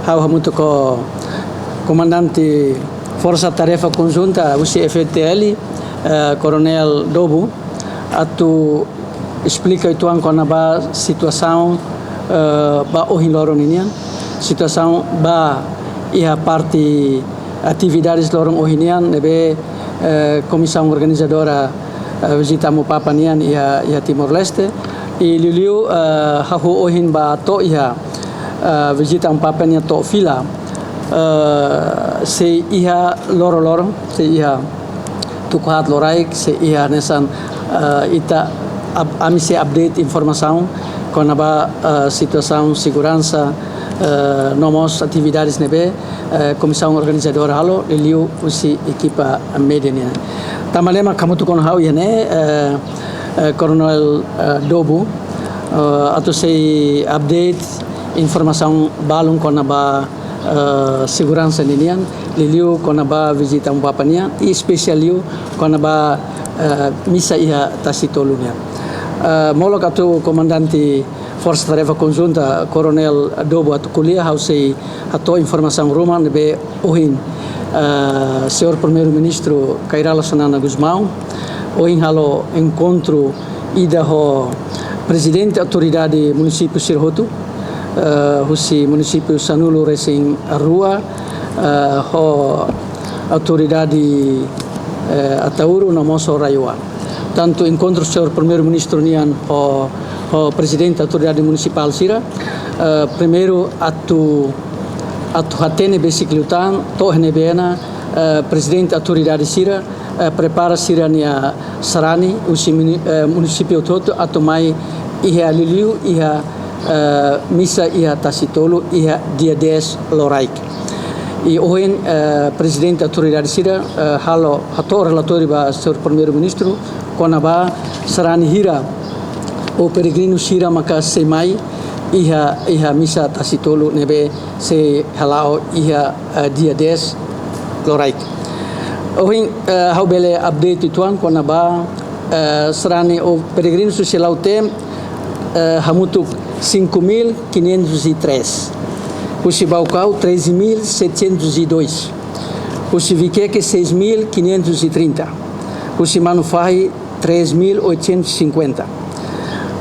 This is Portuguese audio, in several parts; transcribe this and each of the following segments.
hau muito com comandante Força Tarefa Conjunta, o CFTL, Coronel Dobo, atu explica itu ang kona ba situação ba ohin lorong inian, situação ba ia parte atividades lorong ohinian nebe comissão organizadora visita mo papanian ia Timor Leste e liliu hahu ohin ba to ia visita mo papanian to fila se ia lorong se ia tukuhat loraik se ia nesan ita amisi update informação com a situação segurança nomos atividades nebe comissão organizadora halo liliu usi equipa medenia tamalema kamutu kon hau yene Coronel Dobo atau sei update informação balung kon ba segurança ninian liliu kon ba visita papania e especialiu kon ba misa ia tasitolunia molo katu comandante Força Tarefa Conjunta Coronel Dobo atu kuliah hau sei ato informação rumah nebe ohin senhor primeiro-ministro Kairala Sanana Guzmão ohin halo encontro ida ho presidente autoridade município Sirhotu husi município Sanulu Resing Rua ho autoridade Atauru Namoso Raiwa tanto encontro senhor primeiro-ministro nian ho presidente da autoridade municipal Sira primeiro atu hatene besiklutan to nebena presidente da autoridade Sira prepara Sira nia sarani usi município todo atu mai ia liliu ia misa ia tasitolo ia dia 10 loraik e ohen presidente da autoridade Sira halo hato relatori ba senhor primeiro-ministro konaba sarani hira o peregrino Sira maka semai iha misa tasitolo nebe se halao iha dia 10 loraik ohin hau bele update tuan kona ba serani o peregrino social tem hamutuk 5.503 usi Baucau 13.702 usi Viqueque 6.530 usi Manufai 3.850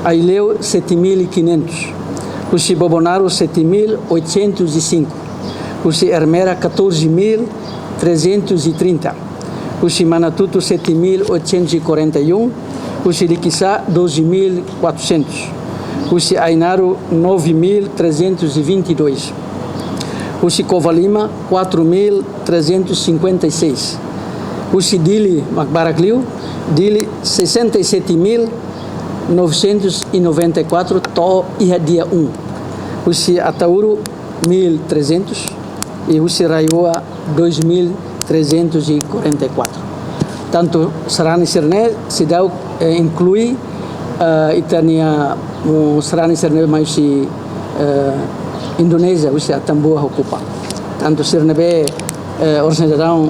Aileu 7.500, Usi Bobonaro 7.805, Usi Hermera 14.330, Usi Manatuto 7.841, Usi Liquiçá 12.400, Usi Ainaro 9.322, Usi Covalima 4.356, Usi Dili Macbaragliu, Dili 67.994 to ia dia 1. Usi Atauru 1.300 e Usi Raiua 2.344. Tanto Serani Sirne se dá inclui itania Serani Sirne mais si Indonésia usi Atambua ocupa. Tanto Sirne be organização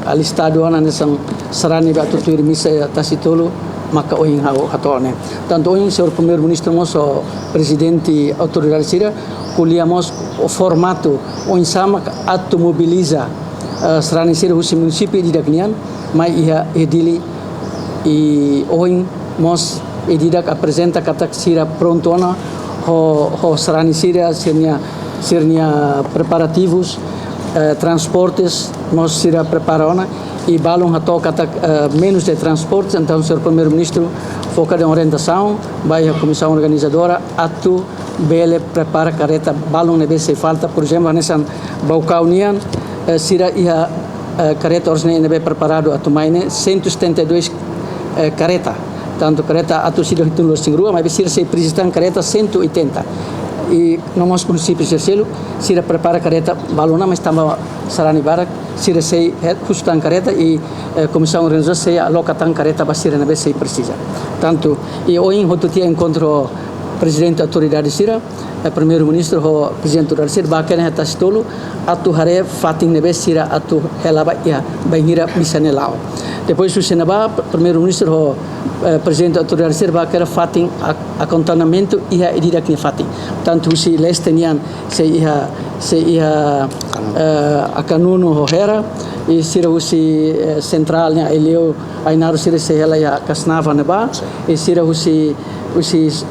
alistado ana nesang Serani ba tutuir misa tasitolo maka ohin hau hatone tanto ohin senhor primeiro-ministro moso presidente autoridade Sira kuliamos o formato ohin sama atu mobiliza Serani Sira husi município di Dagnian mai ia edili e ohin mos edidak apresenta katak Sira prontona ho Serani Sira sirnia preparativos transportes mos Sira preparona e balão hato kata menos de transportes então o senhor primeiro-ministro foca em orientação vai a comissão organizadora atu bele prepara careta balão nebe se falta por exemplo nessa Baucaunian Sira ia careta origem nebe preparado atu maine 172 careta tanto careta atu Sira hitung losing rua mas Sira se precisam careta 180 e no nosso município Sircelo Sira prepara careta balona mas tambah Serani Barak Sira sei hustan careta e comissão organizadora sei alocatan careta basira nebe sei precisa tanto e hoje hotu tia encontro presidente da autoridade Sira primeiro-ministro ho presidente da Sira bakene atas tolo atu hare fating nebe Sira atu helaba ia banhira misanelao depois o senaba primeiro-ministro ho presidente da autoridade serba que era fatin acontanamento ia edida que fatin tanto se lestenian se ia a kanuno hohera e sira usi centralnya eleu ainaru sira se ela ia kasnava neba e sira usi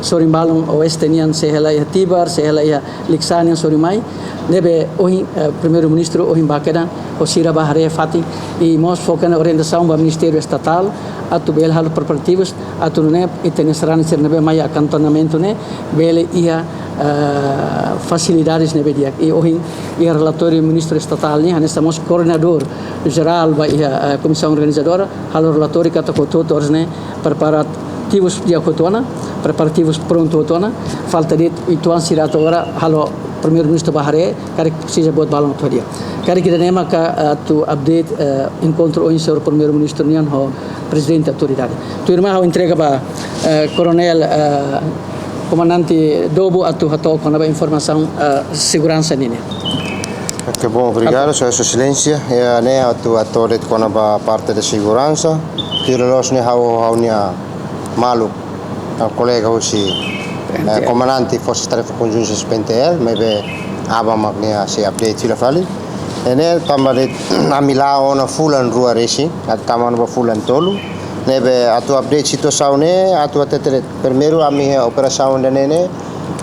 sorimbalung oestenian se ela ia tibar se ela ia liksanian sorimai nebe ohin primeiro ministro ohin bakeda o sira bahare fati e mos focana orientação do ministério estatal atu bel hal preparativos atu ne itenesrani ser nebe mai acantonamento ne bele ia facilidades nebe dia e ohin ia relatório ministro estatal ni nessa mos coordenador geral ba ia comissão organizadora hal relatório kata kototos ne preparativos dia kotona preparativos pronto otona falta de ituan sirato ora halo primeiro ministro Bahare kare precisa buat balão dia kare kita nema ka tu update encontro hoje sobre o primeiro ministro nian ho presidente autoridade tu irmã ho entrega ba coronel comandante Dobo atu hato com a informação segurança nini. Que bom, obrigado, Sua Excelência. É né a autoridade com a parte de segurança. Tirolos ne hau nia malu o colega hoje comandante Forças Tarefas Conjuntas PNTL, mas aba maknya se update sila fali. Ene tambah amila ona fulan rua resi, taman ba fulan tolu. Nebe atu update situação ne atu até primeiro ami operação nene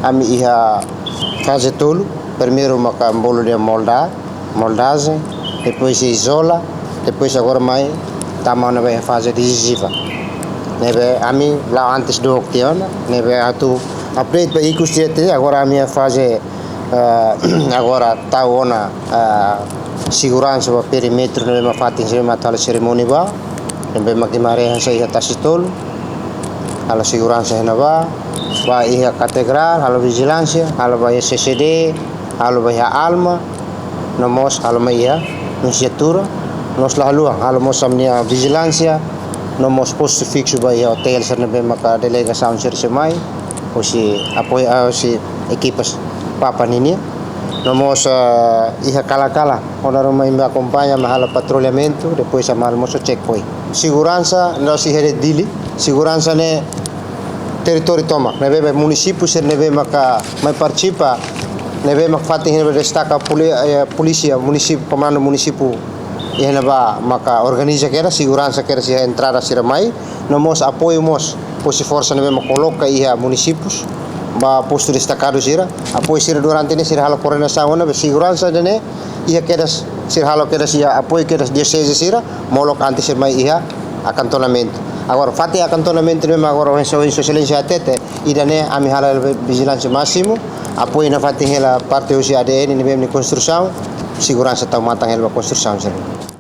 ami iha fase tolu. Primeiro maka bolo de moldagem, depois isola, depois agora mais taman ba fase decisiva. Nebe ami lá antes do octiana, nebe atu update ba ikustete agora a minha fase agora tá ona segurança ba perímetro nebe ma fatin se ma tal cerimônia ba nebe makimare sa iha tasitol ala segurança hena ba iha catedral ala vigilância ala ba CCD ala ba iha alma nomos ala ma iha nunciatura nos laluang ala mos amnia vigilância nomos posto fixo ba iha hotel ser nebe maka delegação ser semai osi apoio osi equipas papa nini nomos iha kala ona roma me acompanha mahala patrulhamento depois a malmoso checkpoint segurança nós iha dili segurança ne território toma nebe município ser nebe maka mai participa nebe mak fatin nebe destaca polícia município comando município iha ba maka organiza kera segurança kera se entrada sira mai nomos apoio mos posi força nebe coloca iha municípios ba posto destacado sira apoio sira durante ini sira halo coordenação na segurança dene iha kedas sira halo kedas ia apoio kedas diocese sira molok antes sira mai iha acantonamento agora fati acantonamento nebe agora o excelência atete idane ami hala vigilância máximo apoio na fati hela parte usi ADN nebe construção segurança tau matang hela construção sira